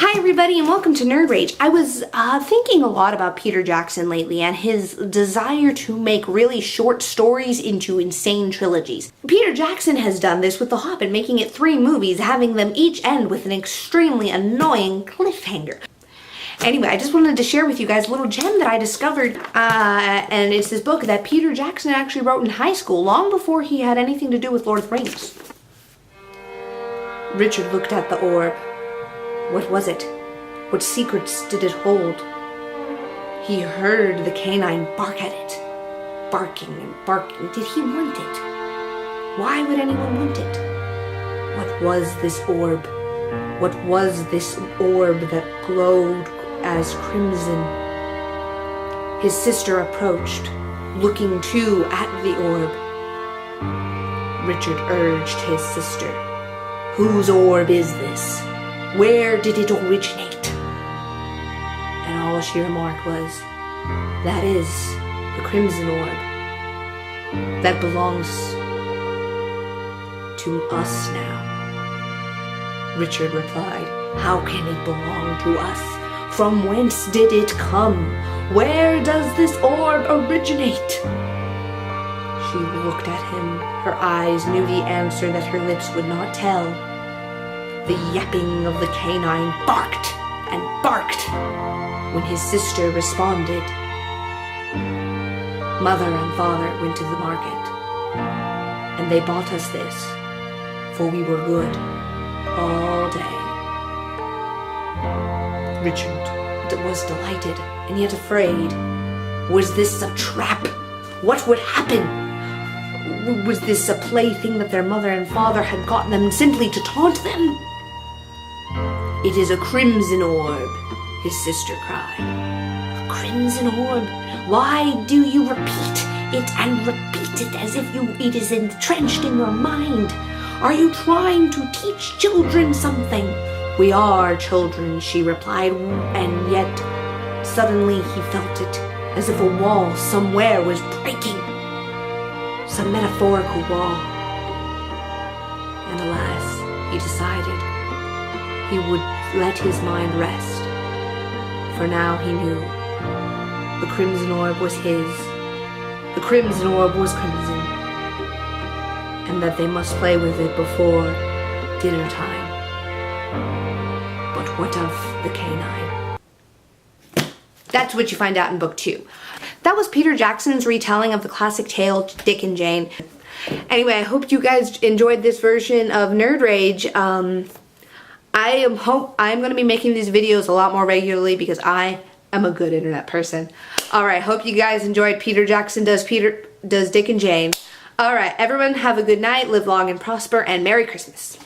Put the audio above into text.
Hi everybody and welcome to Nerd Rage. I was thinking a lot about Peter Jackson lately and his desire to make really short stories into insane trilogies. Peter Jackson has done this with The Hobbit, making it 3 movies, having them each end with an extremely annoying cliffhanger. Anyway, I just wanted to share with you guys a little gem that I discovered, and it's this book that Peter Jackson actually wrote in high school, long before he had anything to do with Lord of the Rings. Richard looked at the orb. What was it? What secrets did it hold? He heard the canine bark at it. Barking and barking. Did he want it? Why would anyone want it? What was this orb? What was this orb that glowed as crimson? His sister approached, looking too at the orb. Richard urged his sister, "Whose orb is this? Where did it originate?" And all she remarked was, "That is the crimson orb. That belongs to us now." Richard replied, "How can it belong to us? From whence did it come? Where does this orb originate?" She looked at him. Her eyes knew the answer that her lips would not tell. The yapping of the canine barked and barked when his sister responded. Mother and father went to the market, and they bought us this, for we were good all day. Richard was delighted and yet afraid. Was this a trap? What would happen? Was this a plaything that their mother and father had gotten them simply to taunt them? "It is a crimson orb," his sister cried. "A crimson orb? Why do you repeat it and repeat it as if it is entrenched in your mind? Are you trying to teach children something?" "We are children," she replied, and yet suddenly he felt it, as if a wall somewhere was breaking. Some metaphorical wall. And alas, he decided he would let his mind rest, for now he knew the crimson orb was his, the crimson orb was crimson, and that they must play with it before dinner time. But what of the canine? That's what you find out in book 2. That was Peter Jackson's retelling of the classic tale Dick and Jane. Anyway, I hope you guys enjoyed this version of Nerd Rage. I'm going to be making these videos a lot more regularly because I am a good internet person. Alright, hope you guys enjoyed Peter Jackson does Dick and Jane. Alright, everyone have a good night, live long and prosper, and Merry Christmas.